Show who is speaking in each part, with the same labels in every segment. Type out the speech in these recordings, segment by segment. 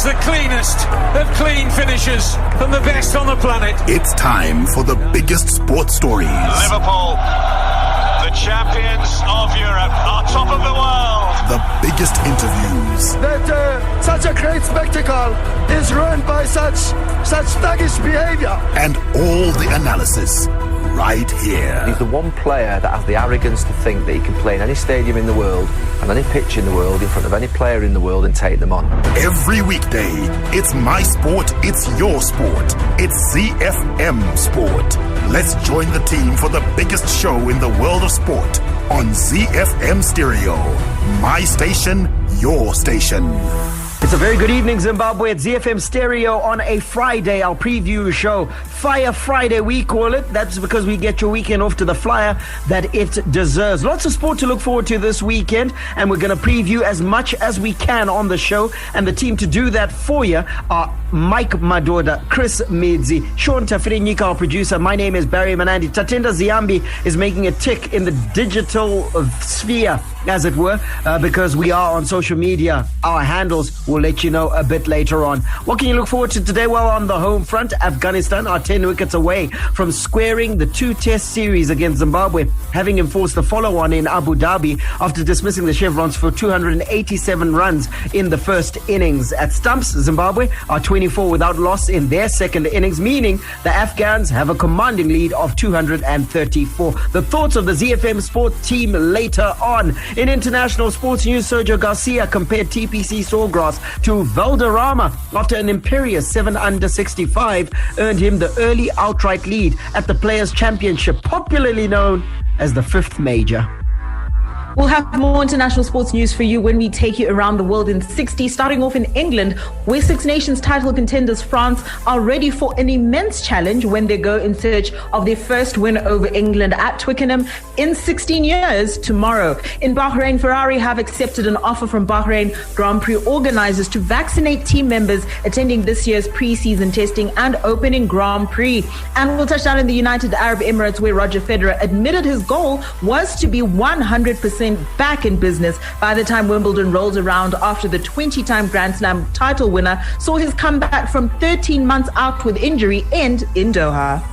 Speaker 1: is the cleanest of clean finishers from the best on the planet.
Speaker 2: It's time for the biggest sports stories.
Speaker 3: Liverpool, the champions of Europe, are top of the world.
Speaker 2: The biggest interviews.
Speaker 4: That such a great spectacle is ruined by such thuggish behavior.
Speaker 2: And all the analysis right here.
Speaker 5: He's the one player that has the arrogance to think that he can play in any stadium in the world and any pitch in the world in front of any player in the world and take them on.
Speaker 2: Every weekday, it's my sport, it's your sport. It's ZiFM Sport. Let's join the team for the biggest show in the world of sport on ZiFM Stereo. My station, your station.
Speaker 6: It's a very good evening, Zimbabwe. It's ZiFM Stereo on a Friday. Our preview show, Fire Friday, we call it. That's because we get your weekend off to the flyer that it deserves. Lots of sport to look forward to this weekend, and we're going to preview as much as we can on the show. And the team to do that for you are Mike Madoda, Chris Midzi, Sean Tafirinyika, our producer. My name is Barry Manandi. Tatenda Ziambi is making a tick in the digital sphere, as it were, because we are on social media. Our handles will let you know a bit later on. What can you look forward to today? Well, on the home front, Afghanistan are 10 wickets away from squaring the 2-test series against Zimbabwe, having enforced the follow-on in Abu Dhabi after dismissing the Chevrons for 287 runs in the first innings. At stumps, Zimbabwe are 24 without loss in their second innings, meaning the Afghans have a commanding lead of 234. The thoughts of the ZiFM Sport team later on. In international sports news, Sergio Garcia compared TPC Sawgrass to Valderrama after an imperious 7 under 65 earned him the early outright lead at the Players' Championship, popularly known as the 5th major.
Speaker 7: We'll have more international sports news for you when we take you around the world in 60, starting off in England, where Six Nations title contenders France are ready for an immense challenge when they go in search of their first win over England at Twickenham in 16 years tomorrow. In Bahrain, Ferrari have accepted an offer from Bahrain Grand Prix organizers to vaccinate team members attending this year's pre-season testing and opening Grand Prix. And we'll touch down in the United Arab Emirates, where Roger Federer admitted his goal was to be 100% back in business by the time Wimbledon rolled around, after the 20-time Grand Slam title winner saw his comeback from 13 months out with injury end in Doha.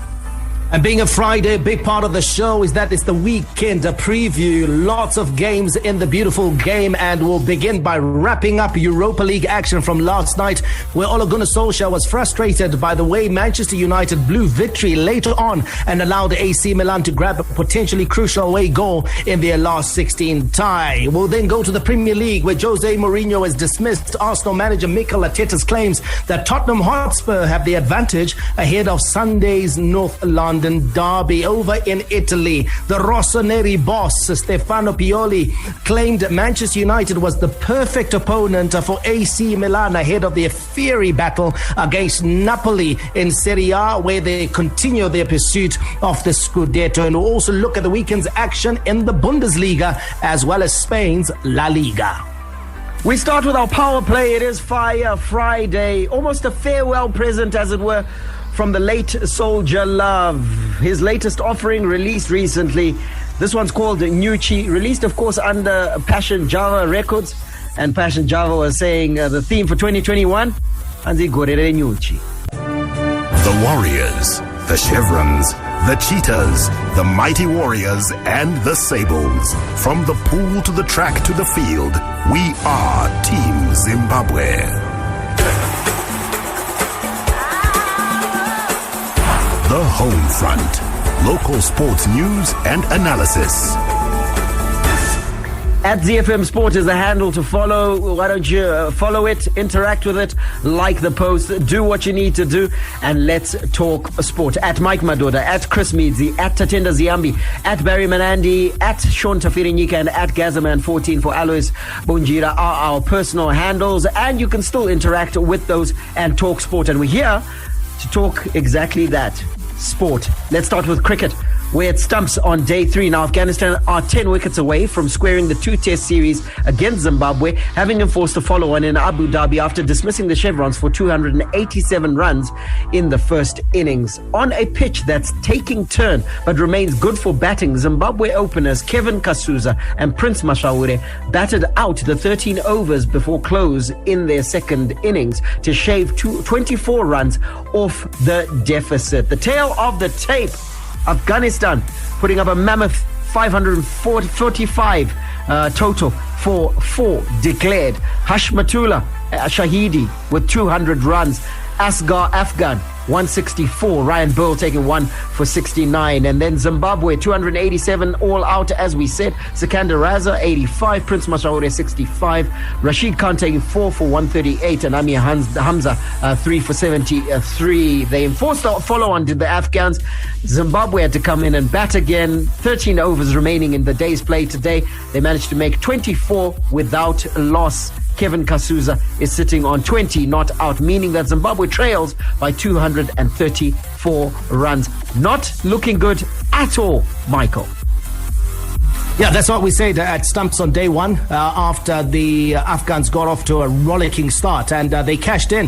Speaker 8: And being a Friday, a big part of the show is that it's the weekend preview. Lots of games in the beautiful game, and we'll begin by wrapping up Europa League action from last night, where Ole Gunnar Solskjaer was frustrated by the way Manchester United blew victory later on and allowed AC Milan to grab a potentially crucial away goal in their last 16 tie. We'll then go to the Premier League, where Jose Mourinho has dismissed Arsenal manager Mikel Arteta's claims that Tottenham Hotspur have the advantage ahead of Sunday's North London derby. Over in Italy, the Rossoneri boss Stefano Pioli claimed Manchester United was the perfect opponent for AC Milan ahead of their fiery battle against Napoli in Serie A, where they continue their pursuit of the Scudetto. And we'll also look at the weekend's action in the Bundesliga as well as Spain's La Liga.
Speaker 6: We start with our power play. It is Fire Friday, almost a farewell present, as it were, from the late Soldier Love. His latest offering released recently. This one's called Nyuchi, released of course under Passion Java Records. And Passion Java was saying the theme for 2021, Anzi Gorere Nyuchi.
Speaker 2: The Warriors, the Chevrons, the Cheetahs, the Mighty Warriors, and the Sables. From the pool to the track to the field, we are Team Zimbabwe. The Home Front. Local sports news and analysis.
Speaker 6: At ZiFM Sport is the handle to follow. Why don't you follow it, interact with it, like the post, do what you need to do, and let's talk sport. At Mike Madoda, at Chris Midzi, at Tatenda Ziambi, at Barry Manandi, at Sean Tafirinyika, and at Gazaman14 for Alois Bonjira are our personal handles, and you can still interact with those and talk sport. And we're here to talk exactly that. Sport. Let's start with cricket, where it stumps on day 3. Now, Afghanistan are 10 wickets away from squaring the 2-test series against Zimbabwe, having enforced a follow-on in Abu Dhabi after dismissing the Chevrons for 287 runs in the first innings. On a pitch that's taking turn but remains good for batting, Zimbabwe openers Kevin Kasuza and Prince Mashaure batted out the 13 overs before close in their second innings to shave 24 runs off the deficit. The tail of the tape, Afghanistan putting up a mammoth 545 total for 4 declared. Hashmatullah Shahidi with 200 runs. Asghar Afghan 164, Ryan Burl taking 1 for 69, and then Zimbabwe 287 all out, as we said. Sikandar Raza 85, Prince Mashaure 65, Rashid Khan taking 4 for 138, and Amir Hamza 3 for 73. They enforced a follow-on to the Afghans. Zimbabwe had to come in and bat again. 13 overs remaining in the day's play today. They managed to make 24 without loss. Kevin Kasuza is sitting on 20 not out, meaning that Zimbabwe trails by 234 runs. Not looking good at all, Michael.
Speaker 8: Yeah, that's what we said at Stumps on day 1 after the Afghans got off to a rollicking start, and they cashed in.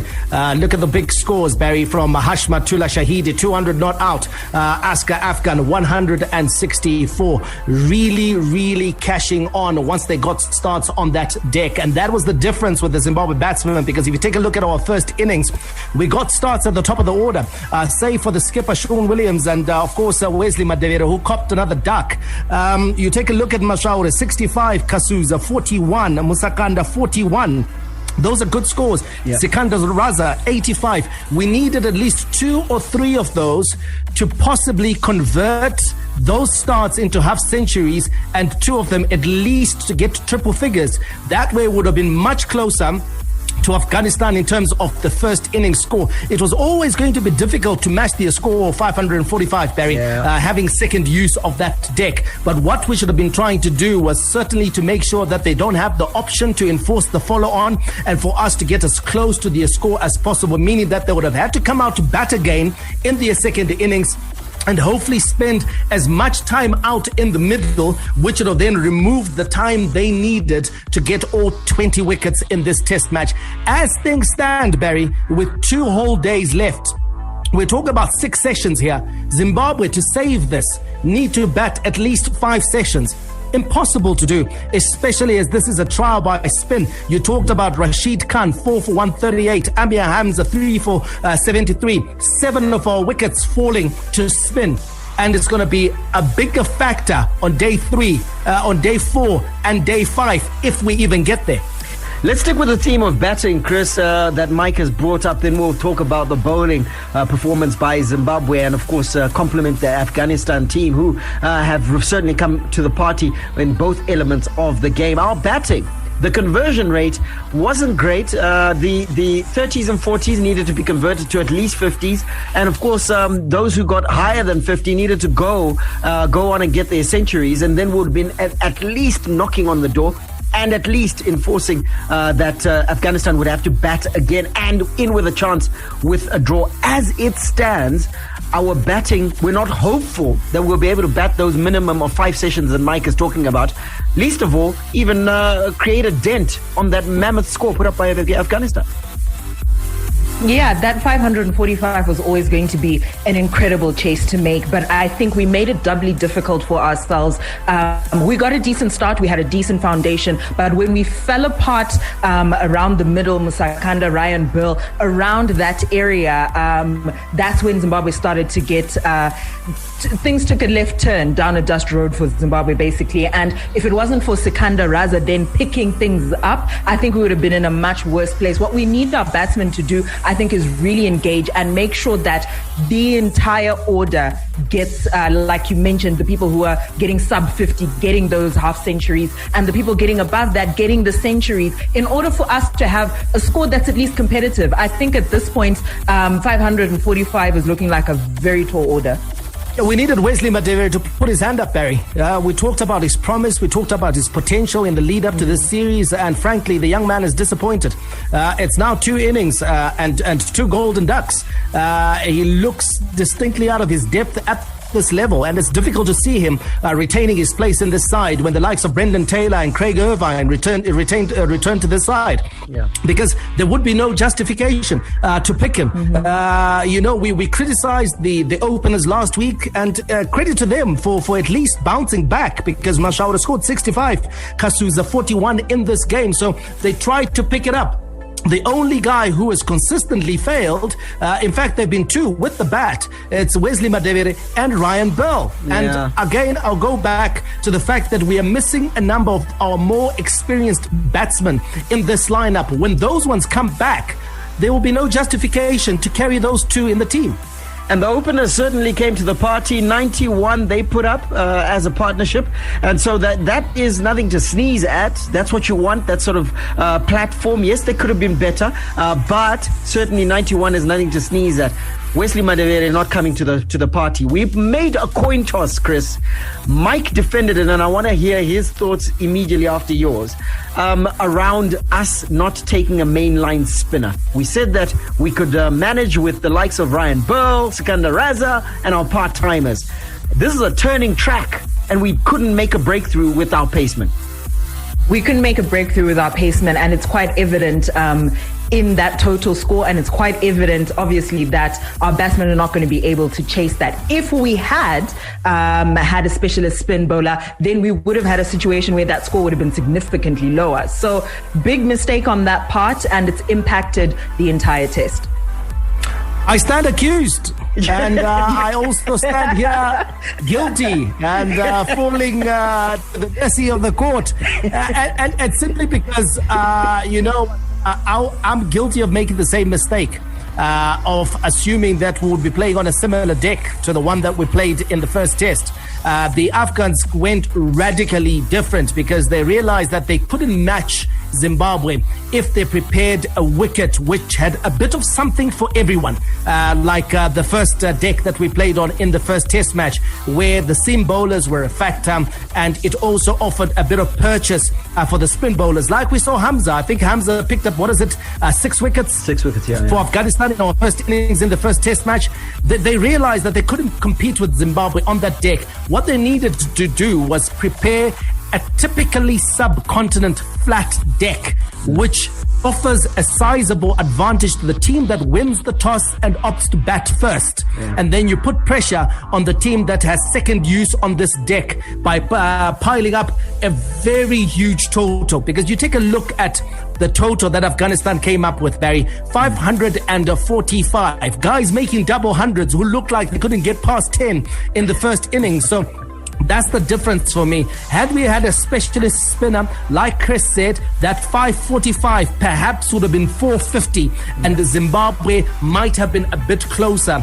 Speaker 8: Look at the big scores, Barry, from Hashmatullah Shahidi, 200 not out. Asghar Afghan, 164. Really cashing on once they got starts on that deck. And that was the difference with the Zimbabwe batsmen, because if you take a look at our first innings, we got starts at the top of the order, save for the skipper, Sean Williams, and of course, Wesley Madevere, who copped another duck. You take a look at Mashaure, 65, Kasuza, 41, Musakanda, 41. Those are good scores. Yeah. Sikandar Raza, 85. We needed at least 2 or 3 of those to possibly convert those starts into half centuries, and 2 of them at least to get triple figures. That way would have been much closer to Afghanistan in terms of the first innings score. It was always going to be difficult to match the score of 545, Barry, having second use of that deck. But what we should have been trying to do was certainly to make sure that they don't have the option to enforce the follow-on, and for us to get as close to their score as possible, meaning that they would have had to come out to bat again in their second innings and hopefully spend as much time out in the middle, which would have then removed the time they needed to get all 20 wickets in this test match. As things stand, Barry, with 2 whole days left, we're talking about 6 sessions here. Zimbabwe, to save this, need to bat at least 5 sessions. Impossible to do, especially as this is a trial by spin. You talked about Rashid Khan, 4 for 138, Amir Hamza, 3 for 73, 7 of our wickets falling to spin. And it's going to be a bigger factor on day 3, on day 4 and day 5, if we even get there.
Speaker 6: Let's stick with the theme of batting, Chris, that Mike has brought up. Then we'll talk about the bowling performance by Zimbabwe, and of course compliment the Afghanistan team, who have certainly come to the party in both elements of the game. Our batting, the conversion rate wasn't great. The 30s and 40s needed to be converted to at least 50s, and of course those who got higher than 50 needed to go on and get their centuries, and then would have been at least knocking on the door, and at least enforcing that Afghanistan would have to bat again and in with a chance with a draw. As it stands, our batting, we're not hopeful that we'll be able to bat those minimum of 5 sessions that Mike is talking about. Least of all, even create a dent on that mammoth score put up by Afghanistan.
Speaker 7: Yeah, that 545 was always going to be an incredible chase to make, but I think we made it doubly difficult for ourselves. We got a decent start, we had a decent foundation, but when we fell apart around the middle, Musakanda, Ryan Burl, around that area, that's when Zimbabwe started to get things took a left turn down a dust road for Zimbabwe, basically. And if it wasn't for Sikandar Raza then picking things up, I think we would have been in a much worse place. What we need our batsmen to do, I think, is really engage and make sure that the entire order gets, like you mentioned, the people who are getting sub 50, getting those half centuries, and the people getting above that, getting the centuries, in order for us to have a score that's at least competitive. I think at this point, 545 is looking like a very tall order.
Speaker 8: We needed Wesley Madevere to put his hand up, Barry. We talked about his promise. We talked about his potential in the lead up to this series. And frankly, the young man is disappointed. It's now 2 innings and 2 golden ducks. He looks distinctly out of his depth at this level, and it's difficult to see him retaining his place in this side when the likes of Brendan Taylor and Craig Irvine return to this side.
Speaker 6: Yeah.
Speaker 8: Because there would be no justification to pick him. We criticized the openers last week, and credit to them for at least bouncing back, because Mashaura scored 65, Kasuza 41 in this game, so they tried to pick it up. The only guy who has consistently failed, in fact, there have been two with the bat. It's Wesley Madevere and Ryan Bell.
Speaker 6: Yeah.
Speaker 8: And again, I'll go back to the fact that we are missing a number of our more experienced batsmen in this lineup. When those ones come back, there will be no justification to carry those two in the team.
Speaker 6: And the openers certainly came to the party. 91 they put up as a partnership. And so that is nothing to sneeze at. That's what you want, that sort of platform. Yes, they could have been better, but certainly 91 is nothing to sneeze at. Wesley Madevere not coming to the party. We've made a coin toss, Chris. Mike defended it, and I want to hear his thoughts immediately after yours around us not taking a mainline spinner. We said that we could manage with the likes of Ryan Burl, Sikandar Raza, and our part-timers. This is a turning track, and we couldn't make a breakthrough with our paceman.
Speaker 7: We couldn't make a breakthrough with our paceman, and it's quite evident in that total score, and it's quite evident, obviously, that our batsmen are not going to be able to chase that. If we had had a specialist spin bowler, then we would have had a situation where that score would have been significantly lower. So big mistake on that part, and it's impacted the entire test.
Speaker 8: I stand accused, and I also stand here guilty and falling to the mercy of the court, and simply because I'm guilty of making the same mistake of assuming that we would be playing on a similar deck to the one that we played in the first test. The Afghans went radically different because they realized that they couldn't match Zimbabwe if they prepared a wicket which had a bit of something for everyone, like the first deck that we played on in the first test match, where the seam bowlers were a factor, and it also offered a bit of purchase for the spin bowlers, like we saw Hamza. I think Hamza picked up, 6 wickets?
Speaker 6: 6 wickets, yeah.
Speaker 8: For Afghanistan in our first innings in the first test match. They realized that they couldn't compete with Zimbabwe on that deck. What they needed to do was prepare a typically subcontinent flat deck, which offers a sizable advantage to the team that wins the toss and opts to bat first. Yeah. And then you put pressure on the team that has second use on this deck by piling up a very huge total. Because you take a look at the total that Afghanistan came up with, Barry, 545. Guys making double hundreds who looked like they couldn't get past 10 in the first innings. So that's the difference for me. Had we had a specialist spinner, like Chris said, that 545 perhaps would have been 450, and Zimbabwe might have been a bit closer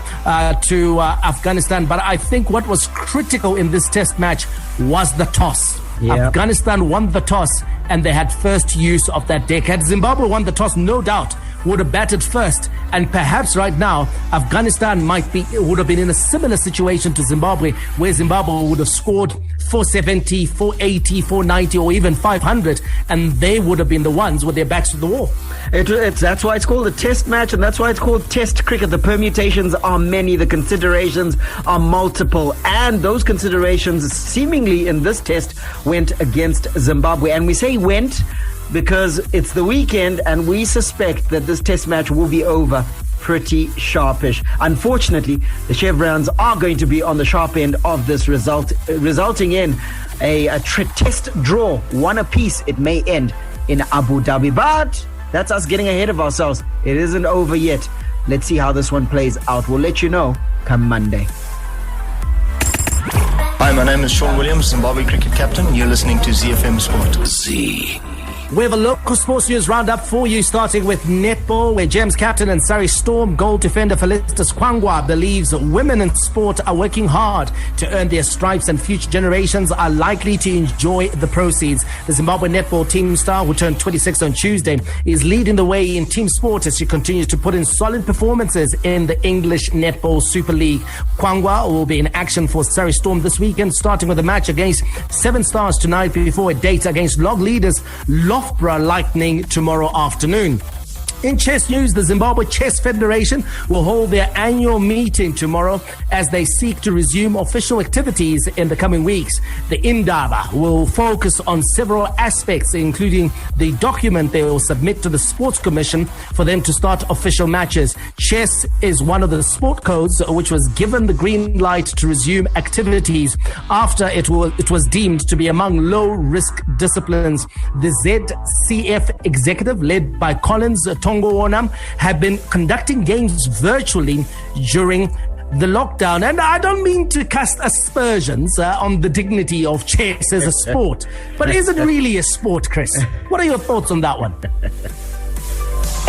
Speaker 8: to Afghanistan. But I think what was critical in this test match was the toss. Yep. Afghanistan won the toss, and they had first use of that deck. Had Zimbabwe won the toss, no doubt would have batted first, and perhaps right now Afghanistan would have been in a similar situation to Zimbabwe, where Zimbabwe would have scored 470, 480, 490, or even 500, and they would have been the ones with their backs to the wall.
Speaker 6: That's why it's called a test match, and that's why it's called test cricket. The permutations are many, the considerations are multiple, and those considerations seemingly in this test went against Zimbabwe. And we say went because it's the weekend, and we suspect that this test match will be over pretty sharpish. Unfortunately, the chevrons are going to be on the sharp end of this result, resulting in a test draw, one apiece. It may end in Abu Dhabi, but that's us getting ahead of ourselves. It isn't over yet. Let's see how this one plays out. We'll let you know come Monday.
Speaker 9: Hi, my name is Sean Williams, Zimbabwe cricket captain. You're listening to ZiFM Sport.
Speaker 8: We have a local sports news roundup for you, starting with netball, where Gems captain and Surrey Storm goal defender Felicitas Kwangwa believes women in sport are working hard to earn their stripes, and future generations are likely to enjoy the proceeds. The Zimbabwe netball team star, who turned 26 on Tuesday, is leading the way in team sport as she continues to put in solid performances in the English Netball Super League. Kwangwa will be in action for Surrey Storm this weekend, starting with a match against Seven Stars tonight before a date against log leaders Loughborough Lightning tomorrow afternoon. In chess news, the Zimbabwe Chess Federation will hold their annual meeting tomorrow as they seek to resume official activities in the coming weeks. The Indaba will focus on several aspects, including the document they will submit to the Sports Commission for them to start official matches. Chess is one of the sport codes which was given the green light to resume activities after it was deemed to be among low-risk disciplines. The ZCF executive, led by Collins Tongoona, have been conducting games virtually during the lockdown. And I don't mean to cast aspersions on the dignity of chess as a sport, but is it really a sport, Chris? What are your thoughts on that one?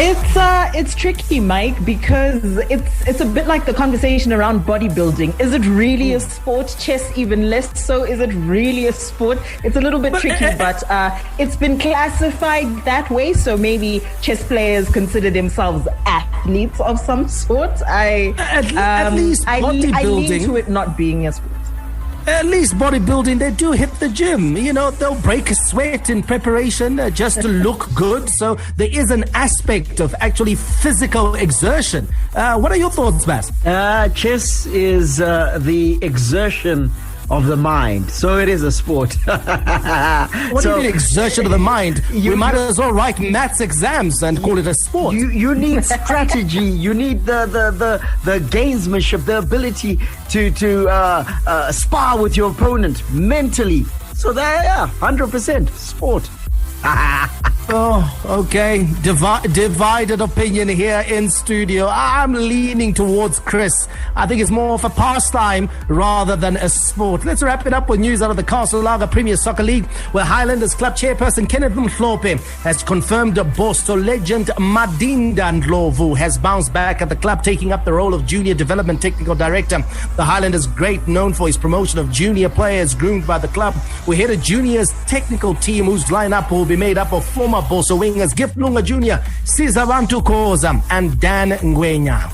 Speaker 7: It's tricky, Mike, because it's a bit like the conversation around bodybuilding. Is it really a sport? Chess even less so. Is it really a sport? It's a little bit tricky, but it's been classified that way. So maybe chess players consider themselves athletes of some sort.
Speaker 8: At least
Speaker 7: I lean to it not being a sport.
Speaker 8: At least bodybuilding, they do hit the gym. You know, they'll break a sweat in preparation just to look good. So there is an aspect of actually physical exertion. What are your thoughts, Matt?
Speaker 6: Chess is the exertion of the mind, so it is a sport.
Speaker 8: What do you mean exertion of the mind? We might as well write maths exams and call it a sport.
Speaker 6: You need strategy. You need the gamesmanship, the ability to spar with your opponent mentally. So there, 100% sport.
Speaker 8: Oh, okay. Divided opinion here in studio. I'm leaning towards Chris. I think it's more of a pastime rather than a sport. Let's wrap it up with news out of the Castle Lager Premier Soccer League, where Highlanders club chairperson Kenneth Mhlope has confirmed Bosto legend Madinda Ndlovu has bounced back at the club, taking up the role of junior development technical director. The Highlanders, great known for his promotion of junior players groomed by the club, will head a juniors technical team whose lineup will be made up of former Boso wingers Gift Lunga Jr., Sizabantu Koza and Dan Ngwenya.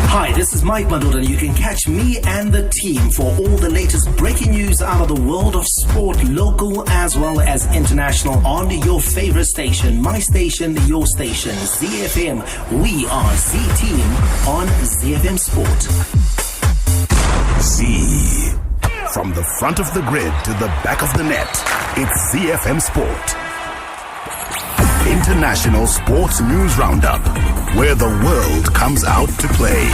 Speaker 10: Hi, this is Mike Madod, and you can catch me and the team for all the latest breaking news out of the world of sport, local as well as international, on your favorite station, my station, your station, ZiFM. We are Z-Team on ZiFM Sport.
Speaker 2: Z. From the front of the grid to the back of the net, it's ZiFM Sport. International Sports News Roundup, where the world comes out to play.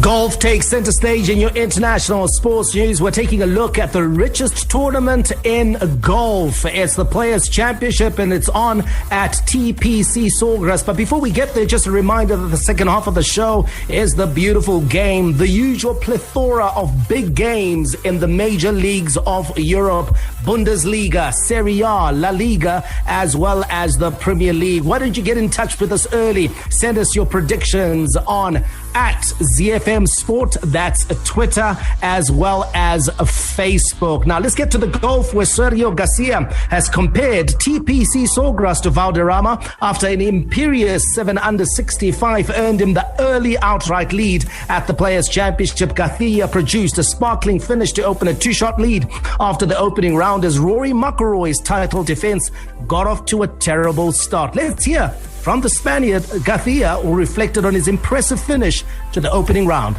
Speaker 8: Golf takes center stage in your international sports news. We're taking a look at the richest tournament in golf. It's the Players' Championship, and it's on at TPC Sawgrass. But before we get there, just a reminder that the second half of the show is the beautiful game, the usual plethora of big games in the major leagues of Europe, Bundesliga, Serie A, La Liga, as well as the Premier League. Why don't you get in touch with us early? Send us your predictions on at ZiFM Sport. That's Twitter as well as Facebook. Now let's get to the golf, where Sergio Garcia has compared TPC Sawgrass to Valderrama after an imperious 7 under 65 earned him the early outright lead at the Players' Championship. Garcia produced a sparkling finish to open a 2-shot lead after the opening round, as Rory McIlroy's title defense got off to a terrible start. Let's hear from the Spaniard Garcia, who reflected on his impressive finish to the opening round.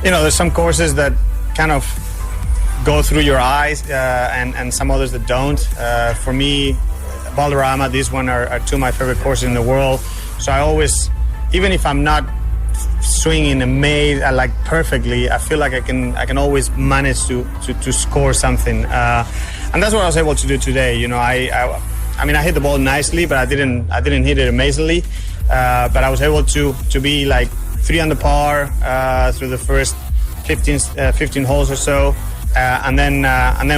Speaker 9: You know, there's some courses that kind of go through your eyes and some others that don't. For me, Valderrama, these one are two of my favorite courses in the world. So I always, even if I'm not swinging a maze like perfectly, I feel like I can always manage to score something. And that's what I was able to do today. You know, I mean, I hit the ball nicely, but I didn't hit it amazingly. But I was able to be like 3 under par through the first 15 holes or so, and then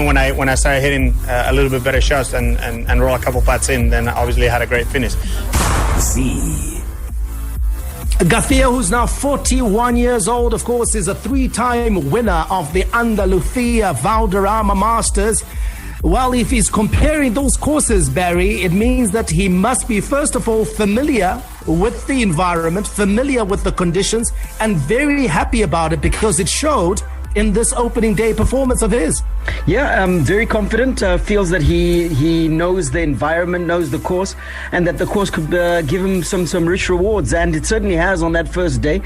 Speaker 9: when I started hitting a little bit better shots and roll a couple putts in, then obviously I had a great finish.
Speaker 8: Garcia, who's now 41 years old, of course, is a 3-time winner of the Andalucia Valderrama Masters. Well, if he's comparing those courses, Barry, it means that he must be, first of all, familiar with the environment, familiar with the conditions, and very happy about it, because it showed in this opening day performance of his?
Speaker 6: Yeah, very confident. Feels that he knows the environment, knows the course, and that the course could give him some rich rewards, and it certainly has on that first day.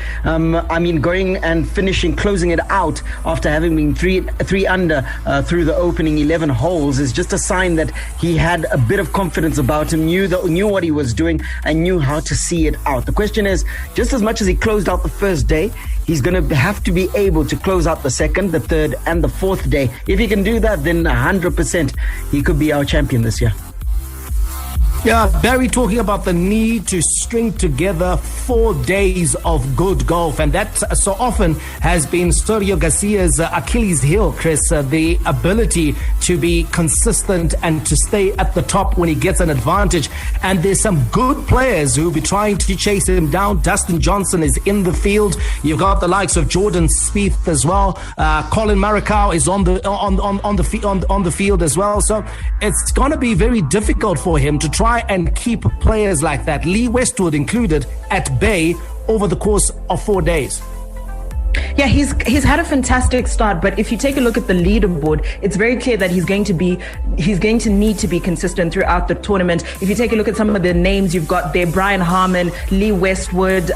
Speaker 6: Going and finishing, closing it out after having been three under through the opening 11 holes is just a sign that he had a bit of confidence about him, knew what he was doing, and knew how to see it out. The question is, just as much as he closed out the first day, he's going to have to be able to close out the second, the third, and the fourth day. If he can do that, then 100% he could be our champion this year.
Speaker 8: Yeah, Barry talking about the need to string together 4 days of good golf, and that so often has been Sergio Garcia's Achilles heel, Chris, the ability to be consistent and to stay at the top when he gets an advantage. And there's some good players who'll be trying to chase him down. Dustin Johnson is in the field. You've got the likes of Jordan Spieth as well. Colin Morikawa is on the field as well. So it's going to be very difficult for him to try and keep players like that, Lee Westwood included, at bay over the course of 4 days.
Speaker 7: Yeah, he's had a fantastic start, but if you take a look at the leaderboard, it's very clear that he's going to need to be consistent throughout the tournament. If you take a look at some of the names you've got there, Brian Harman, Lee Westwood,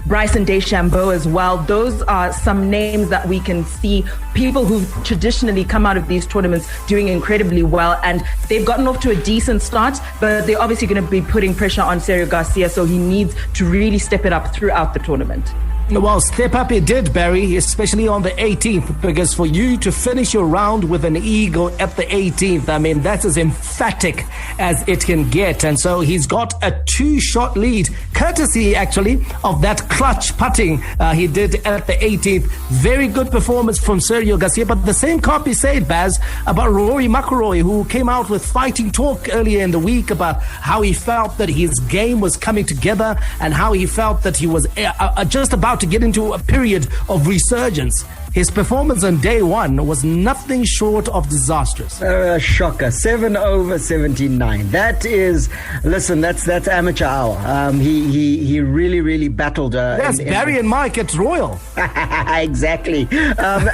Speaker 7: Bryson DeChambeau as well. Those are some names that we can see, people who've traditionally come out of these tournaments doing incredibly well, and they've gotten off to a decent start, but they're obviously going to be putting pressure on Sergio Garcia, so he needs to really step it up throughout the tournament.
Speaker 8: Well, step up it did, Barry, especially on the 18th, because for you to finish your round with an eagle at the 18th, I mean, that's as emphatic as it can get. And so he's got a 2-shot lead, courtesy, actually, of that clutch putting he did at the 18th. Very good performance from Sergio Garcia, but the same can't be said, Baz, about Rory McIlroy, who came out with fighting talk earlier in the week about how he felt that his game was coming together and how he felt that he was just about to get into a period of resurgence. His performance on day one was nothing short of disastrous.
Speaker 6: Shocker. 7 over 79. That is, listen, that's amateur hour. He really battled.
Speaker 8: Yes, Barry and Mike at Royal.
Speaker 6: Exactly.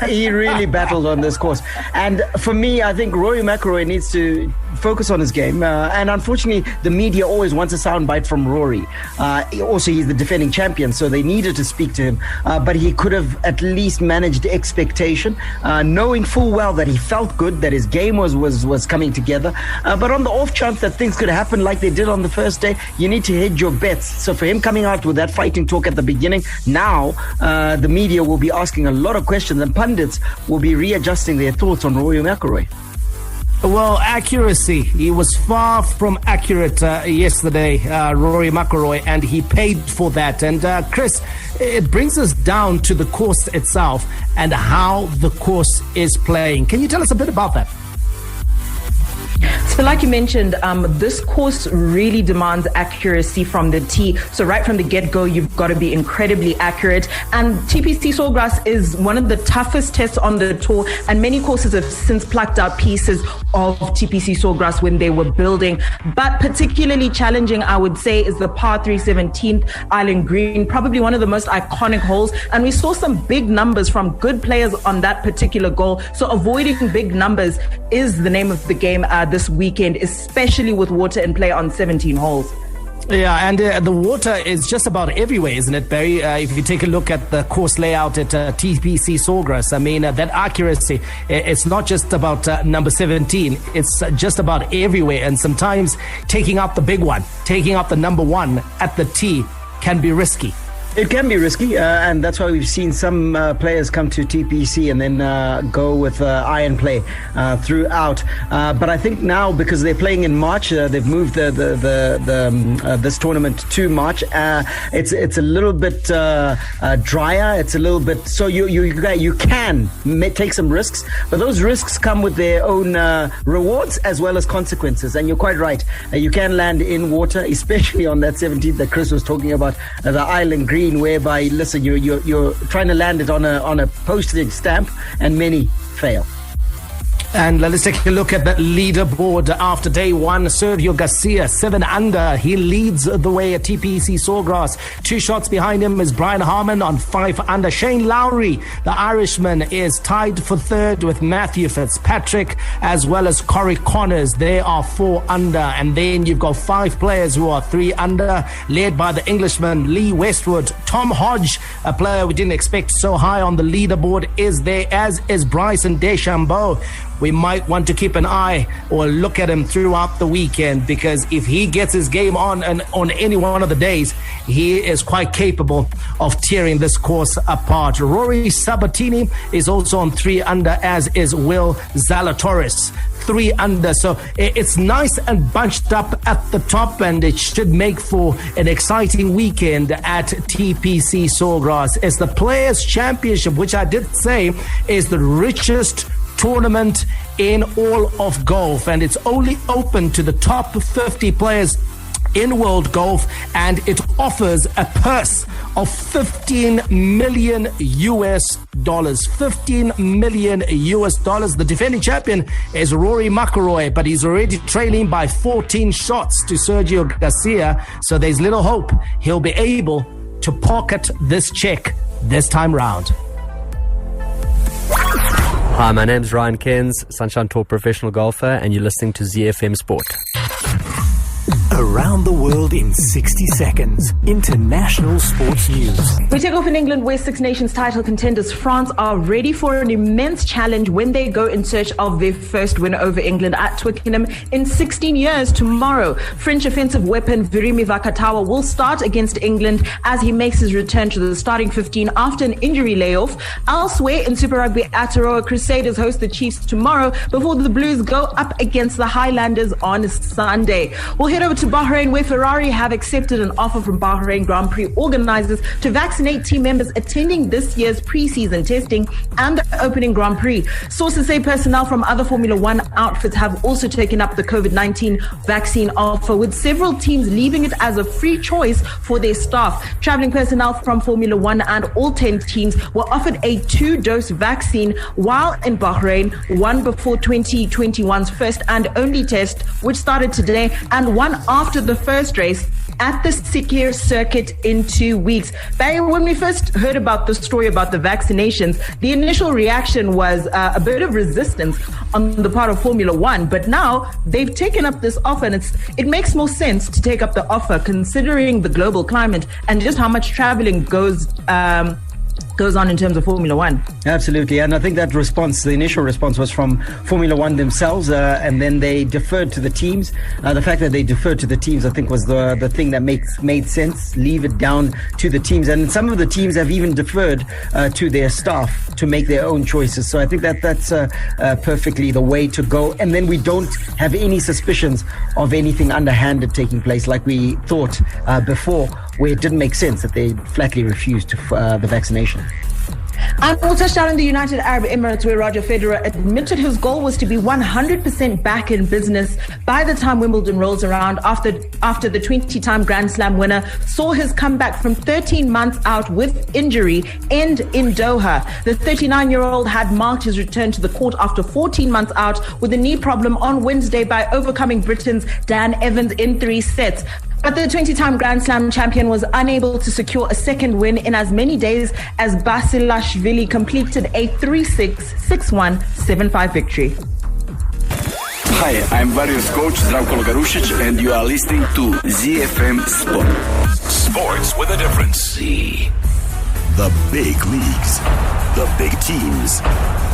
Speaker 6: He really battled on this course. And for me, I think Rory McIlroy needs to focus on his game. And unfortunately, the media always wants a soundbite from Rory. Also, he's the defending champion, so they needed to speak to him. But he could have at least managed expectation, knowing full well that he felt good, that his game was coming together. But on the off chance that things could happen like they did on the first day, you need to hedge your bets. So for him coming out with that fighting talk at the beginning, now the media will be asking a lot of questions and pundits will be readjusting their thoughts on Rory McIlroy.
Speaker 8: Well, accuracy. He was far from accurate yesterday, Rory McIlroy, and he paid for that. And Chris, it brings us down to the course itself and how the course is playing. Can you tell us a bit about that?
Speaker 7: So like you mentioned, this course really demands accuracy from the tee. So right from the get-go, you've got to be incredibly accurate. And TPC Sawgrass is one of the toughest tests on the tour. And many courses have since plucked out pieces of TPC Sawgrass when they were building. But particularly challenging, I would say, is the par 3 17th Island Green, probably one of the most iconic holes. And we saw some big numbers from good players on that particular goal. So avoiding big numbers is the name of the game this weekend, especially with water in play on 17 holes.
Speaker 8: Yeah, and the water is just about everywhere, isn't it, Barry? If you take a look at the course layout at TPC Sawgrass, I mean, that accuracy, it's not just about number 17. It's just about everywhere. And sometimes taking out the big one, taking out the number one at the tee can be risky.
Speaker 6: It can be risky, and that's why we've seen some players come to TPC and then go with iron play throughout. But I think now, because they're playing in March, they've moved this tournament to March. It's a little bit drier. It's a little bit, so you can take some risks, but those risks come with their own rewards as well as consequences. And you're quite right. You can land in water, especially on that 17th that Chris was talking about, the Island Green, whereby, listen, you're trying to land it on a postage stamp, and many fail.
Speaker 8: And let's take a look at the leaderboard after day one. Sergio Garcia, 7 under. He leads the way at TPC Sawgrass. 2 shots behind him is Brian Harmon on 5 under. Shane Lowry, the Irishman, is tied for 3rd with Matthew Fitzpatrick as well as Corey Connors. They are 4 under. And then you've got 5 players who are 3 under, led by the Englishman Lee Westwood. Tom Hodge, a player we didn't expect so high on the leaderboard, is there, as is Bryson DeChambeau. We might want to keep an eye or look at him throughout the weekend, because if he gets his game on and on any one of the days, he is quite capable of tearing this course apart. Rory Sabatini is also on 3 under, as is Will Zalatoris. 3 under. So it's nice and bunched up at the top, and it should make for an exciting weekend at TPC Sawgrass. It's the Players' Championship, which I did say is the richest tournament in all of golf, and it's only open to the top 50 players in world golf, and it offers a purse of $15 million US. 15 million US dollars. The defending champion is Rory McIlroy, but he's already trailing by 14 shots to Sergio Garcia, so there's little hope he'll be able to pocket this check this time round.
Speaker 11: Hi, my name's Ryan Cairns, Sunshine Tour professional golfer, and you're listening to ZiFM Sport.
Speaker 10: Around the world in 60 seconds. International sports news.
Speaker 7: We take off in England, where Six Nations title contenders France are ready for an immense challenge when they go in search of their first win over England at Twickenham in 16 years tomorrow. French offensive weapon Virimi Vakatawa will start against England as he makes his return to the starting 15 after an injury layoff. Elsewhere in Super Rugby, Aotearoa Crusaders host the Chiefs tomorrow before the Blues go up against the Highlanders on Sunday. We'll head over to Bahrain, where Ferrari have accepted an offer from Bahrain Grand Prix organizers to vaccinate team members attending this year's pre-season testing and the opening Grand Prix. Sources say personnel from other Formula One outfits have also taken up the COVID-19 vaccine offer, with several teams leaving it as a free choice for their staff. Traveling personnel from Formula One and all 10 teams were offered a 2-dose vaccine while in Bahrain, one before 2021's first and only test, which started today, and one after the first race at the Sikir circuit in 2 weeks. Barry, when we first heard about the story about the vaccinations, the initial reaction was a bit of resistance on the part of Formula One, but now they've taken up this offer, and it makes more sense to take up the offer considering the global climate and just how much traveling goes on in terms of Formula One.
Speaker 6: Absolutely, and I think that response, the initial response, was from Formula One themselves, and then they deferred to the teams. The fact that they deferred to the teams, I think, was the thing that made sense. Leave it down to the teams, and some of the teams have even deferred to their staff to make their own choices. So I think that's perfectly the way to go, and then we don't have any suspicions of anything underhanded taking place like we thought before, where it didn't make sense that they flatly refused the vaccination.
Speaker 7: And we'll touch down in the United Arab Emirates, where Roger Federer admitted his goal was to be 100% back in business by the time Wimbledon rolls around, after the 20-time Grand Slam winner saw his comeback from 13 months out with injury end in Doha. The 39-year-old had marked his return to the court after 14 months out with a knee problem on Wednesday by overcoming Britain's Dan Evans in 3 sets. But the 20-time Grand Slam champion was unable to secure a second win in as many days as Basilashvili completed a 3-6, 6-1, 7-5 victory.
Speaker 12: Hi, I'm Warriors coach Zdravko Logarušić, and you are listening to ZiFM Sport.
Speaker 2: Sports with a difference. The big leagues, the big teams,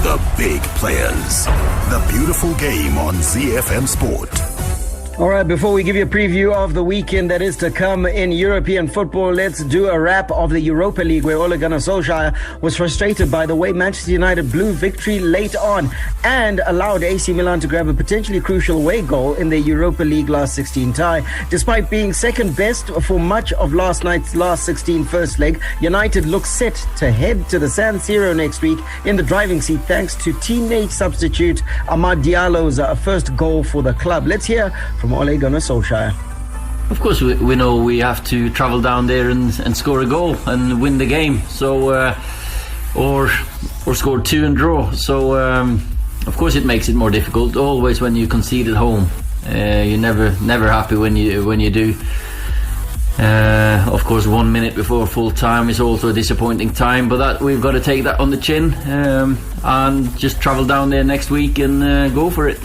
Speaker 2: the big players. The beautiful game on ZiFM Sport.
Speaker 6: All right, before we give you a preview of the weekend that is to come in European football, let's do a wrap of the Europa League, where Ole Gunnar Solskjaer was frustrated by the way Manchester United blew victory late on and allowed AC Milan to grab a potentially crucial away goal in the Europa League last 16 tie. Despite being second best for much of last night's last 16 first leg, United looks set to head to the San Siro next week in the driving seat thanks to teenage substitute Amad Diallo's first goal for the club. Let's hear from Ole Gunnar Solskjaer.
Speaker 13: Of course, we know we have to travel down there and score a goal and win the game. So, or score 2 and draw. So, of course, it makes it more difficult. Always when you concede at home, you're never happy when you do. Of course, 1 minute before full time is also a disappointing time, but that we've got to take that on the chin and just travel down there next week and go for it.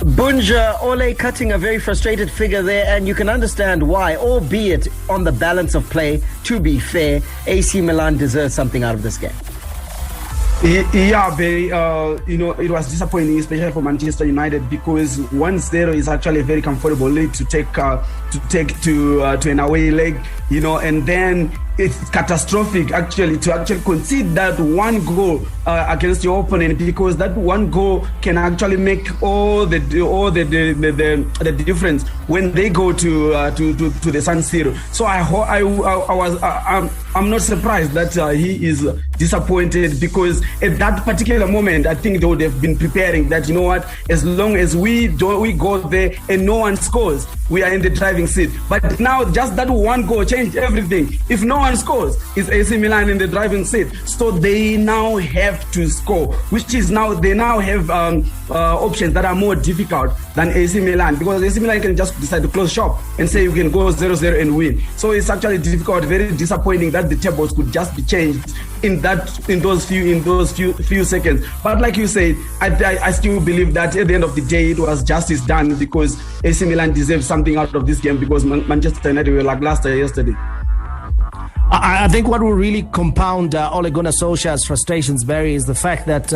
Speaker 6: Bunja, Ole cutting a very frustrated figure there, and you can understand why, albeit on the balance of play. To be fair, AC Milan deserves something out of this game.
Speaker 14: Yeah, it was disappointing, especially for Manchester United, because 1-0 is actually a very comfortable lead to take to an away leg, and then it's catastrophic actually to concede that one goal against your opponent, because that one goal can actually make all the difference when they go to the San Siro. So I'm not surprised that he is disappointed, because at that particular moment I think they would have been preparing that, as long as we go there and no one scores, we are in the driving seat. But now just that one goal changed everything. If no one scores, it's AC Milan in the driving seat. So they now have to score, which is now they now have options that are more difficult than AC Milan, because AC Milan can just decide to close shop and say you can go 0-0 and win. So it's actually difficult, very disappointing that the tables could just be changed in those few seconds. But like you said, I still believe that at the end of the day it was justice done, because AC Milan deserves something out of this game, because Manchester United were like last yesterday.
Speaker 8: I think what will really compound Ole Gunnar Solskjaer's frustrations, Barry, is the fact that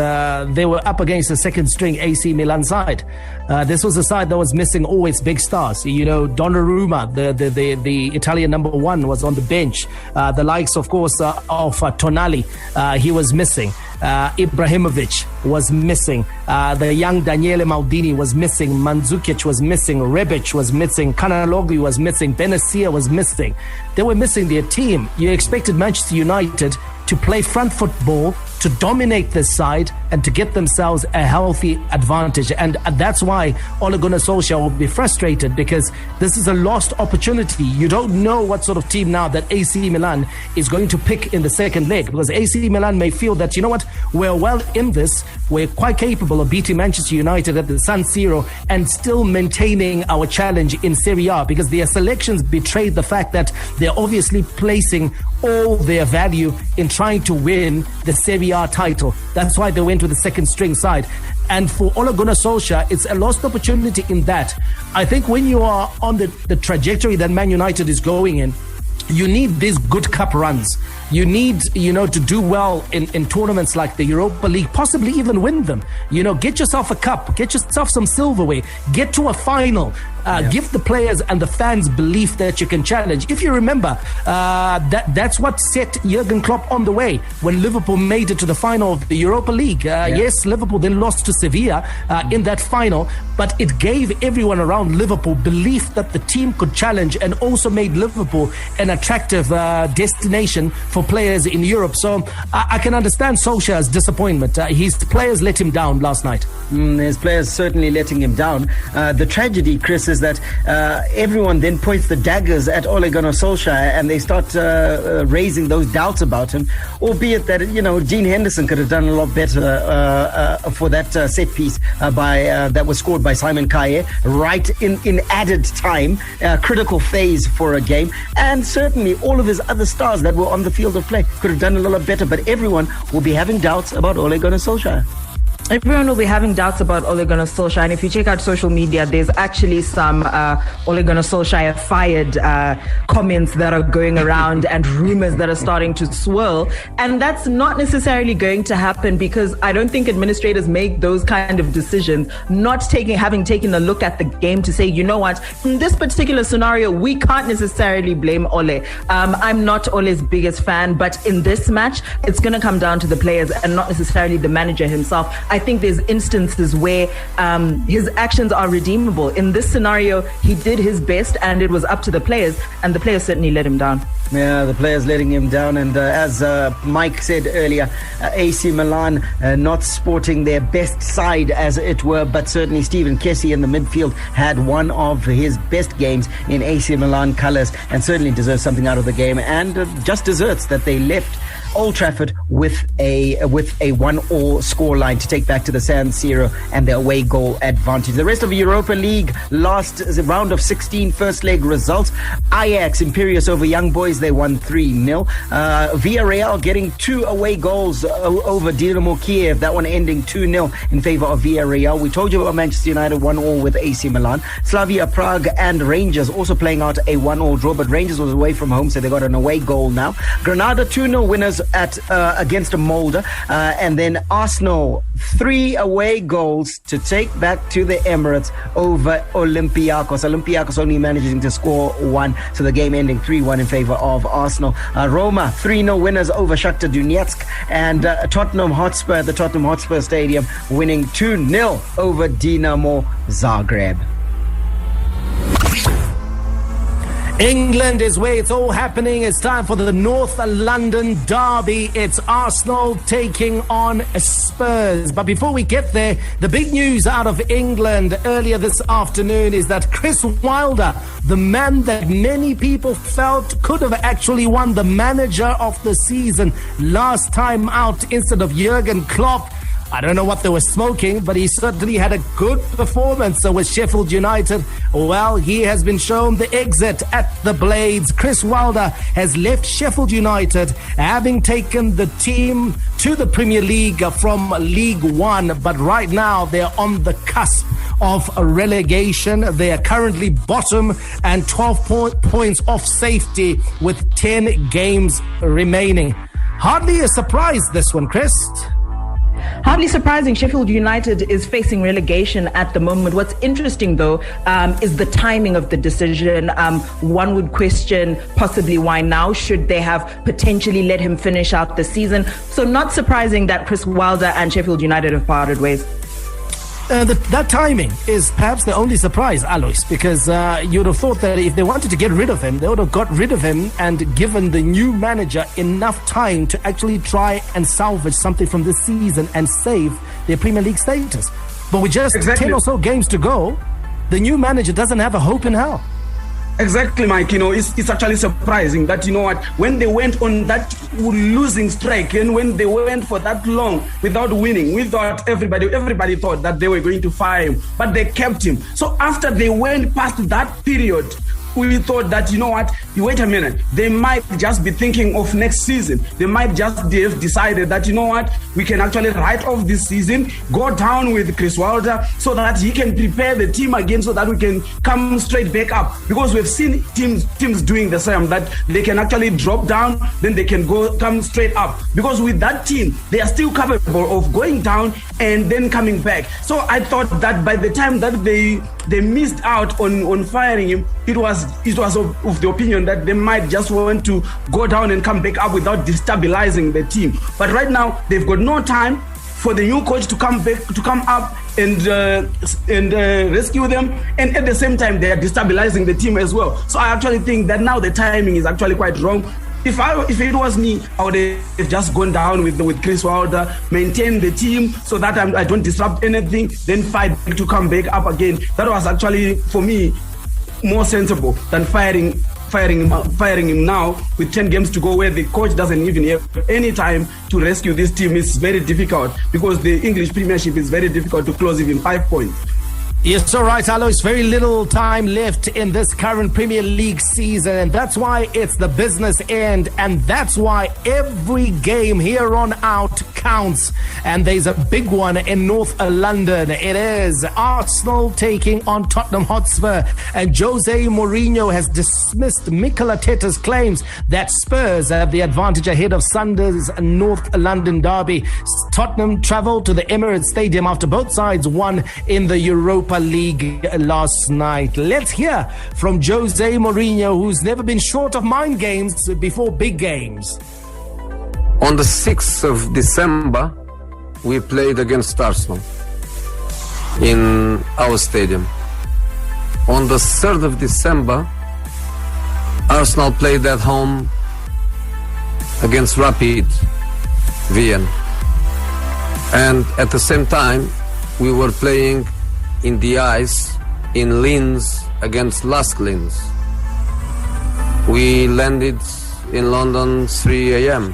Speaker 8: they were up against the second string AC Milan side. This was a side that was missing always big stars. Donnarumma, the Italian number one, was on the bench. The likes, of course, of Tonali, he was missing. Ibrahimovic was missing. The young Daniele Maldini was missing. Mandzukic was missing. Rebic was missing. Kanaloglu was missing. Benazir was missing. They were missing their team. You expected Manchester United to play front football, to dominate this side, and to get themselves a healthy advantage. And that's why Ole Gunnar Solskjaer will be frustrated, because this is a lost opportunity. You don't know what sort of team now that AC Milan is going to pick in the second leg, because AC Milan may feel that, we're well in this, we're quite capable of beating Manchester United at the San Siro and still maintaining our challenge in Serie A, because their selections betrayed the fact that they're obviously placing all their value in trying to win the Serie A title. That's why they went to the second string side. And for Ole Gunnar Solskjaer, it's a lost opportunity in that. I think when you are on the trajectory that Man United is going in, you need these good cup runs. You need, to do well in tournaments like the Europa League, possibly even win them. Get yourself a cup, get yourself some silverware, get to a final. Give the players and the fans belief that you can challenge. If you remember, that's what set Jurgen Klopp on the way when Liverpool made it to the final of the Europa League. Yes, Liverpool then lost to Sevilla in that final, but it gave everyone around Liverpool belief that the team could challenge, and also made Liverpool an attractive destination for players in Europe. So I can understand Solskjaer's disappointment. His players let him down last night.
Speaker 6: His players certainly letting him down. The tragedy, Chris, is that everyone then points the daggers at Ole Gunnar Solskjaer, and they start raising those doubts about him, albeit that, Dean Henderson could have done a lot better for that set piece that was scored by Simon Kaye right in added time, critical phase for a game. And certainly all of his other stars that were on the field of play could have done a little better, but everyone will be having doubts about Ole Gunnar Solskjaer.
Speaker 7: Everyone will be having doubts about Ole Gunnar Solskjaer, and if you check out social media, there's actually some Ole Gunnar Solskjaer fired comments that are going around and rumors that are starting to swirl, and that's not necessarily going to happen, because I don't think administrators make those kind of decisions having taken a look at the game to say, you know what, in this particular scenario we can't necessarily blame Ole. I'm not Ole's biggest fan, but in this match it's going to come down to the players and not necessarily the manager himself. I think there's instances where his actions are redeemable. In this scenario, he did his best and it was up to the players, and the players certainly let him down.
Speaker 6: Yeah, the players letting him down. And as Mike said earlier, AC Milan not sporting their best side, as it were, but certainly Stephen Kessie in the midfield had one of his best games in AC Milan colours, and certainly deserves something out of the game, and just deserves that they left Old Trafford with a 1-1 scoreline to take back to the San Siro and the away goal advantage. The rest of the Europa League last round of 16 first leg results. Ajax imperious over Young Boys, they won 3-0. Villarreal getting 2 away goals over Dinamo Kiev, that one ending 2-0 in favor of Villarreal. We told you about Manchester United 1-1 with AC Milan. Slavia Prague and Rangers also playing out a 1-1 draw, but Rangers was away from home, so they got an away goal now. Granada 2-0 winners against Molde, and then Arsenal 3 away goals to take back to the Emirates over Olympiacos. Olympiacos only managing to score 1, so the game ending 3-1 in favor of Arsenal. Roma 3-0 winners over Shakhtar Donetsk, and Tottenham Hotspur at the Tottenham Hotspur Stadium winning 2-0 over Dinamo Zagreb.
Speaker 8: England is where it's all happening. It's time for the North London derby. It's Arsenal taking on Spurs. But before we get there, the big news out of England earlier this afternoon is that Chris Wilder, the man that many people felt could have actually won the manager of the season last time out instead of Jurgen Klopp, I don't know what they were smoking, but he certainly had a good performance. So with Sheffield United, well, he has been shown the exit at the Blades. Chris Wilder has left Sheffield United, having taken the team to the Premier League from League One. But right now, they're on the cusp of a relegation. They are currently bottom and 12 points off safety with 10 games remaining. Hardly a surprise, this one, Chris.
Speaker 7: Hardly surprising. Sheffield United is facing relegation at the moment. What's interesting, though, is the timing of the decision. One would question possibly why now. Should they have potentially let him finish out the season? So not surprising that Chris Wilder and Sheffield United have parted ways.
Speaker 8: That timing is perhaps the only surprise, Alois, because you'd have thought that if they wanted to get rid of him, they would have got rid of him and given the new manager enough time to actually try and salvage something from this season and save their Premier League status. But with just 10 or so games to go, the new manager doesn't have a hope in hell.
Speaker 14: Exactly, Mike. It's actually surprising that, when they went on that losing streak and when they went for that long without winning, everybody thought that they were going to fire him, but they kept him. So after they went past that period, we thought that, wait a minute, they might just be thinking of next season. They might just have decided that, we can actually write off this season, go down with Chris Wilder so that he can prepare the team again so that we can come straight back up. Because we've seen teams doing the same, that they can actually drop down, then they can come straight up. Because with that team, they are still capable of going down and then coming back. So I thought that by the time that they missed out on firing him, it was of the opinion that they might just want to go down and come back up without destabilizing the team. But right now, they've got no time for the new coach to come up and rescue them, and at the same time, they are destabilizing the team as well. So I actually think that now the timing is actually quite wrong. If it was me, I would have just gone down with Chris Wilder, maintain the team so that I don't disrupt anything, then fight to come back up again. That was actually, for me, more sensible than firing him now with 10 games to go, where the coach doesn't even have any time to rescue this team. It's very difficult because the English Premiership is very difficult to close even 5 points.
Speaker 8: Yes, all right, Alois. Very little time left in this current Premier League season, and that's why it's the business end, and that's why every game here on out counts. And there's a big one in North London. It is Arsenal taking on Tottenham Hotspur, and Jose Mourinho has dismissed Mikel Arteta's claims that Spurs have the advantage ahead of Sunday's North London derby. Tottenham travelled to the Emirates Stadium after both sides won in the Europa League last night. Let's hear from Jose Mourinho, who's never been short of mind games before big games.
Speaker 15: On the 6th of December, we played against Arsenal in our stadium. On the 3rd of December, Arsenal played at home against Rapid Vienna. And at the same time, we were playing in the ice in Linz against Lask Linz. We landed in London 3 a.m.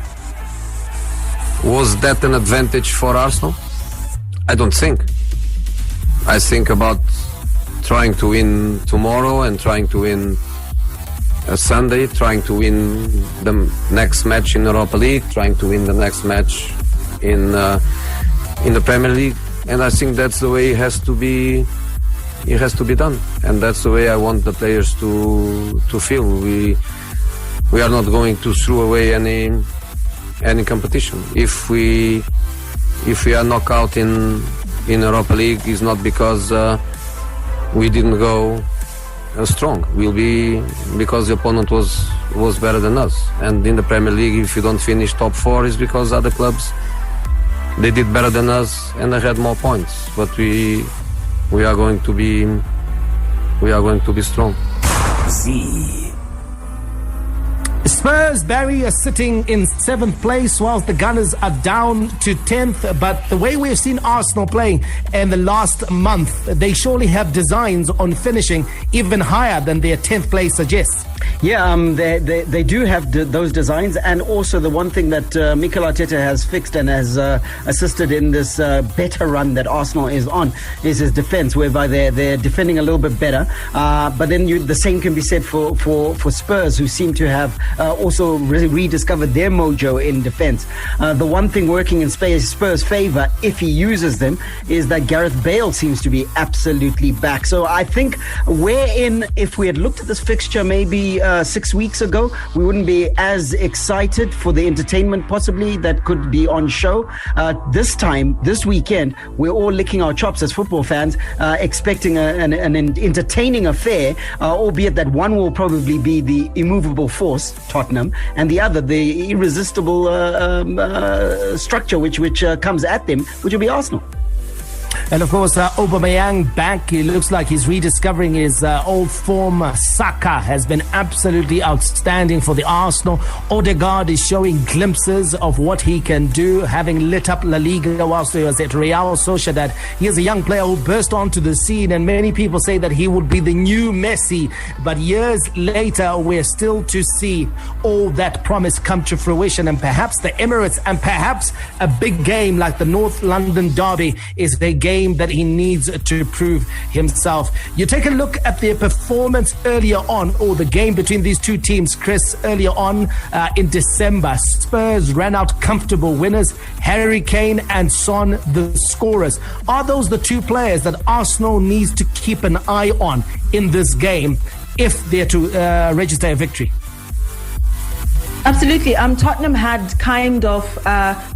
Speaker 15: Was that an advantage for Arsenal? I don't think. I think about trying to win tomorrow and trying to win Sunday, trying to win the next match in Europa League, trying to win the next match in the Premier League, and I think that's the way it has to be. It has to be done, and that's the way I want the players to feel. We are not going to throw away any competition. If we are knocked out in Europa League, it's not because we didn't go strong. Will be because the opponent was better than us. And in the Premier League, if you don't finish top 4, it's because other clubs, they did better than us and they had more points. But we are going to be strong.
Speaker 8: Spurs, Barry, are sitting in 7th place whilst the Gunners are down to 10th. But the way we've seen Arsenal playing in the last month, they surely have designs on finishing even higher than their 10th place suggests.
Speaker 6: Yeah, they do have those designs, and also the one thing that Mikel Arteta has fixed and has assisted in this better run that Arsenal is on is his defence, whereby they're defending a little bit better. But then the same can be said for Spurs, who seem to have also rediscovered their mojo in defence. The one thing working in Spurs' favour, if he uses them, is that Gareth Bale seems to be absolutely back. So I think if we had looked at this fixture maybe 6 weeks ago, we wouldn't be as excited for the entertainment possibly that could be on show. This weekend, we're all licking our chops as football fans, expecting an entertaining affair, albeit that one will probably be the immovable force, Tottenham, and the other, the irresistible structure which comes at them, which will be Arsenal.
Speaker 8: And of course, Aubameyang back. He looks like he's rediscovering his old form. Saka has been absolutely outstanding for the Arsenal. Odegaard is showing glimpses of what he can do, having lit up La Liga whilst he was at Real Sociedad. He is a young player who burst onto the scene, and many people say that he would be the new Messi. But years later, we're still to see all that promise come to fruition, and perhaps the Emirates and perhaps a big game like the North London Derby is a game that he needs to prove himself. You take a look at their performance earlier on, or the game between these two teams, Chris, earlier on in December. Spurs ran out comfortable winners, Harry Kane and Son, the scorers. Are those the two players that Arsenal needs to keep an eye on in this game if they're to register a victory?
Speaker 7: Absolutely. Tottenham had kind of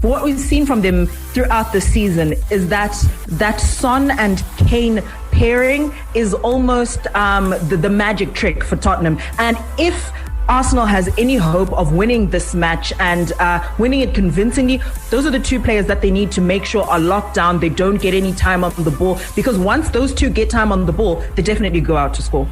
Speaker 7: what we've seen from them throughout the season is that Son and Kane pairing is almost the magic trick for Tottenham. And if Arsenal has any hope of winning this match and winning it convincingly, those are the two players that they need to make sure are locked down. They don't get any time on the ball, because once those two get time on the ball, they definitely go out to score.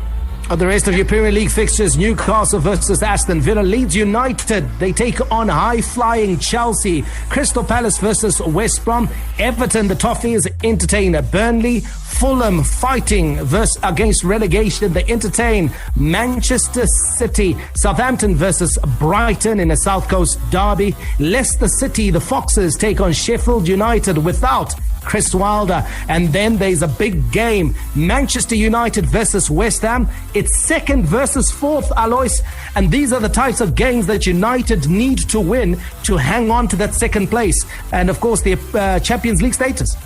Speaker 8: The rest of your Premier League fixtures: Newcastle versus Aston Villa, Leeds United, they take on high-flying Chelsea, Crystal Palace versus West Brom, Everton, the Toffees, entertain Burnley, Fulham fighting against relegation, they entertain Manchester City, Southampton versus Brighton in a South Coast derby, Leicester City, the Foxes, take on Sheffield United without Chris Wilder. And then there's a big game, Manchester United versus West Ham. It's second versus fourth, Alois. And these are the types of games that United need to win to hang on to that second place. And of course, the Champions League status.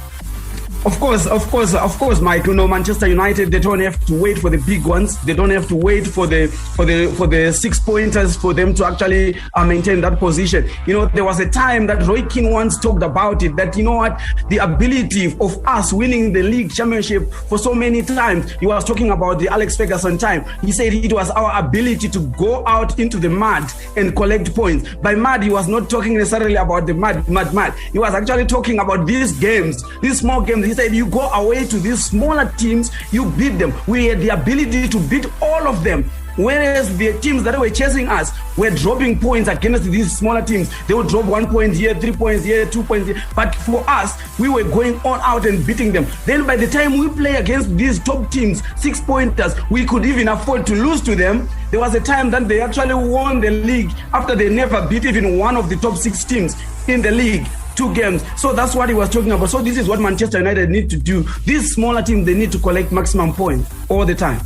Speaker 14: Of course, Mike. You know, Manchester United, they don't have to wait for the big ones. They don't have to wait for the 6 pointers for them to actually maintain that position. You know, there was a time that Roy Keane once talked about it, that, you know what, the ability of us winning the league championship for so many times. He was talking about the Alex Ferguson time. He said it was our ability to go out into the mud and collect points. By mud, he was not talking necessarily about the mud. He was actually talking about these games, these small games. He said, you go away to these smaller teams, you beat them. We had the ability to beat all of them. Whereas the teams that were chasing us were dropping points against these smaller teams. They would drop 1 point here, 3 points here, 2 points here. But for us, we were going all out and beating them. Then by the time we play against these top teams, 6 pointers, we could even afford to lose to them. There was a time that they actually won the league after they never beat even one of the top 6 teams in the league. 2 games. So that's what he was talking about. So this is what Manchester United need to do. These smaller teams, they need to collect maximum points all the time.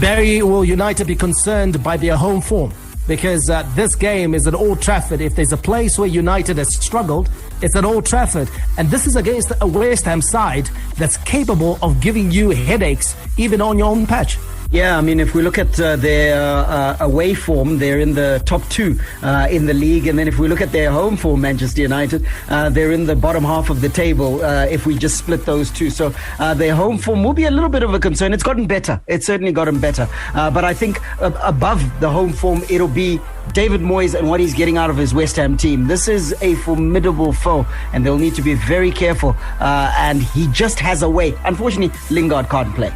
Speaker 8: Barry, will United be concerned by their home form? Because this game is at Old Trafford. If there's a place where United has struggled, it's at Old Trafford. And this is against a West Ham side that's capable of giving you headaches even on your own patch.
Speaker 6: Yeah, I mean, if we look at their away form, they're in the top 2 in the league. And then if we look at their home form, Manchester United, they're in the bottom half of the table if we just split those two. So their home form will be a little bit of a concern. It's gotten better. It's certainly gotten better. But I think above the home form, it'll be David Moyes and what he's getting out of his West Ham team. This is a formidable foe, and they'll need to be very careful. And he just has a way. Unfortunately, Lingard can't play.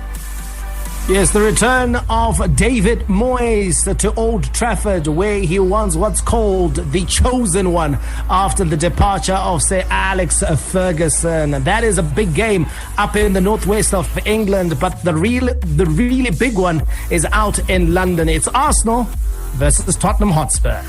Speaker 8: Yes, the return of David Moyes to Old Trafford, where he was what's called the chosen one after the departure of Sir Alex Ferguson. That is a big game up in the northwest of England, but the really big one is out in London. It's Arsenal versus Tottenham Hotspur.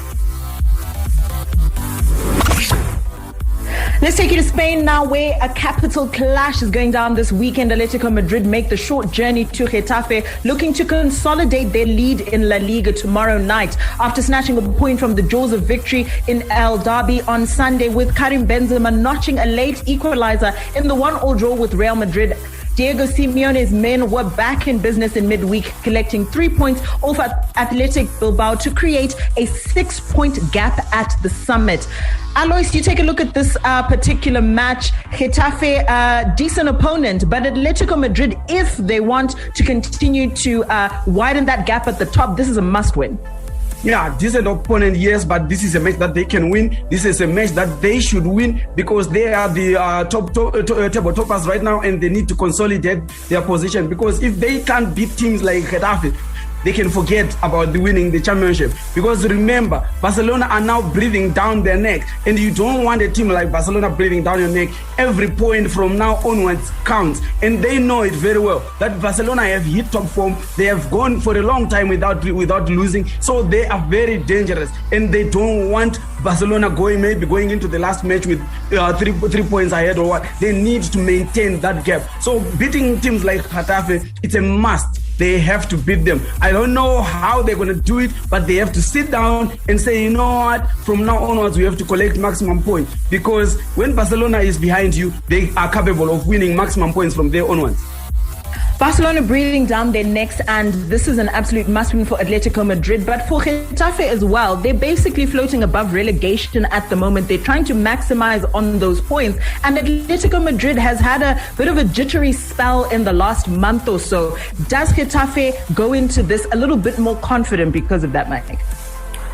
Speaker 7: Let's take you to Spain now, where a capital clash is going down this weekend. Atletico Madrid make the short journey to Getafe, looking to consolidate their lead in La Liga tomorrow night after snatching a point from the jaws of victory in El Derby on Sunday, with Karim Benzema notching a late equalizer in the 1-1 draw with Real Madrid. Diego Simeone's men were back in business in midweek, collecting 3 points off Athletic Bilbao to create a 6-point gap at the summit. Alois, you take a look at this particular match. Getafe, decent opponent, but Atletico Madrid, if they want to continue to widen that gap at the top, this is a must-win.
Speaker 14: Yeah, decent opponent, yes, but this is a match that they can win. This is a match that they should win because they are the table toppers right now, and they need to consolidate their position, because if they can't beat teams like Getafe, they can forget about winning the championship. Because remember, Barcelona are now breathing down their neck, and you don't want a team like Barcelona breathing down your neck. Every point from now onwards counts, and they know it very well that Barcelona have hit top form. They have gone for a long time without losing, so they are very dangerous, and they don't want Barcelona going into the last match with 3 points ahead or what. They need to maintain that gap. So beating teams like Getafe, it's a must. They have to beat them. I don't know how they're going to do it, but they have to sit down and say, you know what, from now onwards, we have to collect maximum points. Because when Barcelona is behind you, they are capable of winning maximum points from there onwards.
Speaker 7: Barcelona breathing down their necks, and this is an absolute must-win for Atletico Madrid. But for Getafe as well, they're basically floating above relegation at the moment. They're trying to maximize on those points. And Atletico Madrid has had a bit of a jittery spell in the last month or so. Does Getafe go into this a little bit more confident because of that, Mike?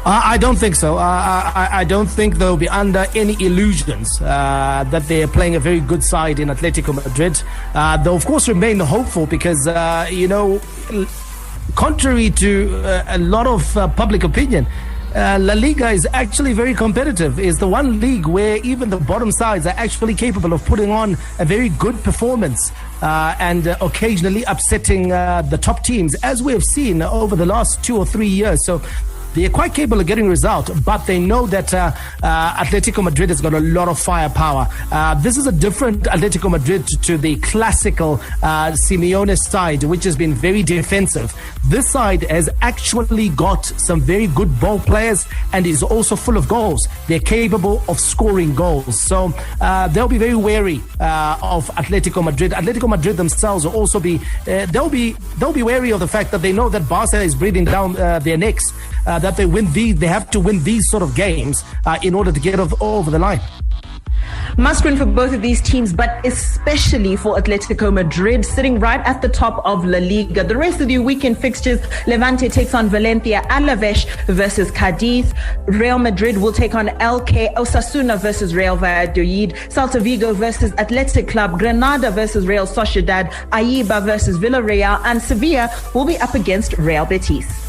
Speaker 8: I don't think so. I don't think they'll be under any illusions that they're playing a very good side in Atletico Madrid. They'll, of course, remain hopeful because, contrary to a lot of public opinion, La Liga is actually very competitive. It's the one league where even the bottom sides are actually capable of putting on a very good performance and occasionally upsetting the top teams, as we have seen over the last 2 or 3 years. So they are quite capable of getting a result, but they know that Atletico Madrid has got a lot of firepower. This is a different Atletico Madrid to the classical Simeone side, which has been very defensive. This side has actually got some very good ball players and is also full of goals. They're capable of scoring goals. So they'll be very wary of Atletico Madrid. Atletico Madrid themselves will also be they'll be wary of the fact that they know that Barca is breathing down their necks. That they have to win these sort of games in order to get over the line.
Speaker 7: Must win for both of these teams, but especially for Atletico Madrid, sitting right at the top of La Liga. The rest of the weekend fixtures: Levante takes on Valencia, Alaves versus Cadiz, Real Madrid will take on LK, Osasuna versus Real Valladolid, Celta Vigo versus Athletic Club, Granada versus Real Sociedad, Aiba versus Villarreal, and Sevilla will be up against Real Betis.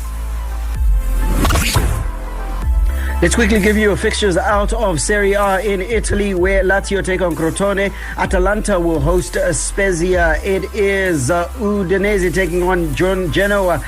Speaker 6: Let's quickly give you a fixtures out of Serie A in Italy, where Lazio take on Crotone. Atalanta will host Spezia. It is Udinese taking on Genoa.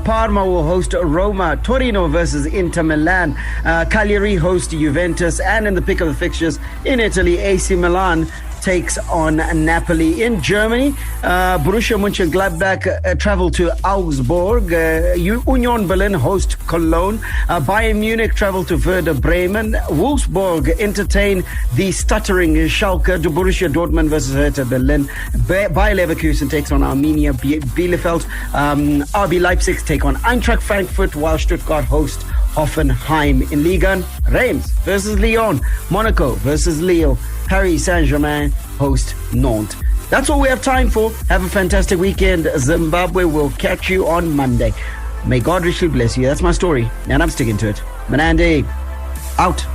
Speaker 6: Parma will host Roma. Torino versus Inter Milan. Cagliari host Juventus. And in the pick of the fixtures in Italy, AC Milan takes on Napoli. In Germany, Borussia Mönchengladbach travel to Augsburg. Union Berlin host Cologne. Bayern Munich travel to Werder Bremen. Wolfsburg entertain the stuttering Schalke. Borussia Dortmund versus Hertha Berlin. Bayer Leverkusen takes on Arminia Bielefeld. RB Leipzig take on Eintracht Frankfurt, while Stuttgart host Hoffenheim. In Ligue 1, Reims versus Lyon. Monaco versus Lille. Paris Saint-Germain host Nantes. That's all we have time for. Have a fantastic weekend. Zimbabwe will catch you on Monday. May God richly bless you. That's my story, and I'm sticking to it. Manandi, out.